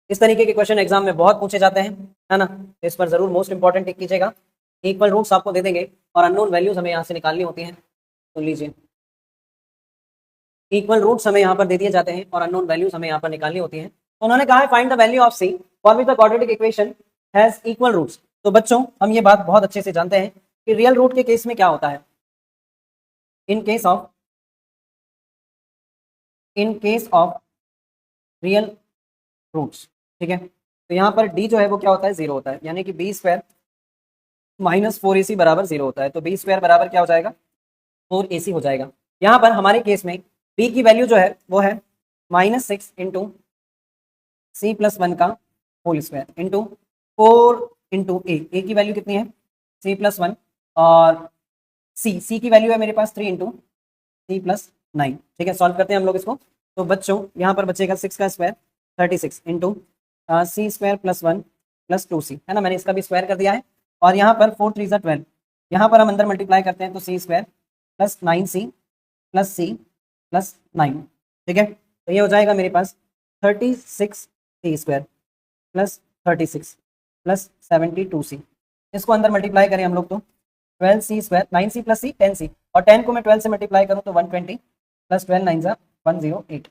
इस तरीके के क्वेश्चन एग्जाम में बहुत पूछे जाते हैं, है ना। तो इस पर जरूर मोस्ट इंपॉर्टेंट टिक कीजिएगा। इक्वल रूट्स आपको दे देंगे और अननोन वैल्यूज हमें यहाँ से निकालनी होती हैं। तो लीजिए, इक्वल रूट्स हमें यहाँ पर दे दिए जाते हैं और अननोन वैल्यूज हमें यहाँ पर निकालनी होती हैं। तो उन्होंने कहा है find the value of c for which the quadratic equation has equal roots. तो बच्चों हम ये बात बहुत अच्छे से जानते हैं कि रियल रूट के केस में क्या होता है। In case of real roots, ठीक है। तो यहाँ पर डी जो है वो क्या होता है, 0 होता है, यानी कि बी स्क्वायर माइनस 4ac बराबर 0 होता है। तो बी स्क्वायर बराबर क्या हो जाएगा, 4ac हो जाएगा। यहाँ पर हमारे केस में बी की वैल्यू जो है वो है -6 इंटू सी प्लस 1 का होल स्क्वायर इंटू 4 इंटू ए की वैल्यू कितनी है, सी प्लस 1, और सी की वैल्यू है मेरे पास 3 इंटू सी प्लस 9। ठीक है, सॉल्व करते हैं हम लोग इसको। तो बच्चों यहाँ पर बचेगा 6 का स्क्वायर 36 इंटू सी स्क्वायर प्लस 1 प्लस 2c, है ना। मैंने इसका भी स्क्वायर कर दिया है। और यहाँ पर 4 3 12, यहाँ पर हम अंदर मल्टीप्लाई करते हैं तो C square plus 9c plus C plus 9, ठीक है। तो ये हो जाएगा मेरे पास 36 C square plus 36 plus 72c। इसको अंदर मल्टीप्लाई करें हम लोग तो 12c स्क्वायर 9c प्लस सी 10c, और 10 को मैं 12 से मल्टीप्लाई करूँ तो 120 प्लस 12 9 108,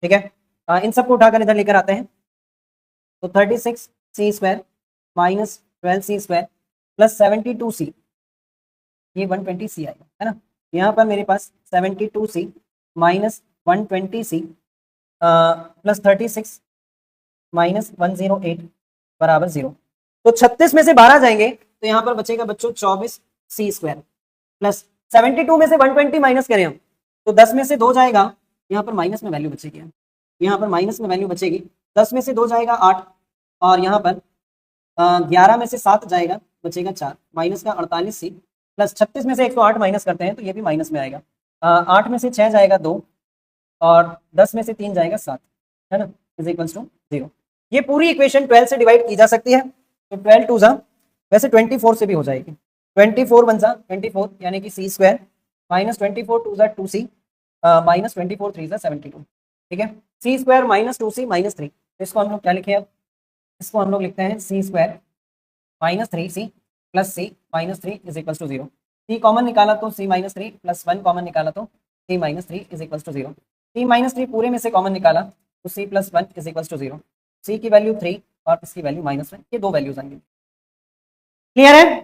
ठीक है। इन सबको उठाकर इधर लेकर आते हैं तो 36c square minus 12c square plus 72c, ये 120c आएगा, है ना। यहाँ पर मेरे पास 72c minus 120c plus 36 minus 108 बराबर 0। तो 36 में से 12 जाएंगे तो यहाँ पर बचेगा बच्चों 24c स्क्वायर प्लस 72 में से 120 माइनस करें हम तो 10 में से 2 जाएगा, यहाँ पर माइनस में वैल्यू बचेगी, यहाँ पर माइनस में वैल्यू बचेगी। 10 में से 2 जाएगा 8, और यहाँ पर 11 में से 7 जाएगा, बचेगा 4, माइनस का 48c प्लस 36 में से 108 माइनस करते हैं तो ये भी माइनस में आएगा। 8 में से 6 जाएगा 2, और 10 में से 3 जाएगा 7, है ना, इज इक्वल्स टू 0। ये पूरी इक्वेशन 12 से डिवाइड की जा सकती है। तो 12 टू जा वैसे 24 से भी हो जाएगी, 24 वन जा 24, यानी कि सी स्क्वायर माइनस 24 टू जा 2c माइनस 24 3 जा 72, ठीक है। सी स्क्वायर माइनस 2c माइनस 3, इसको हम लोग क्या लिखे, अब इसको हम लोग लिखते हैं C square minus 3c plus C minus 3 is equals to 0। C common निकाला तो सी माइनस 3 प्लस 1 कॉमन निकाला तो C minus 3 is equals to 0। C minus 3 पूरे में से कॉमन निकाला तो C plus 1 is equals to 0। C की वैल्यू 3 और इसकी वैल्यू -1, ये दो वैल्यूज आएंगी। क्लियर है।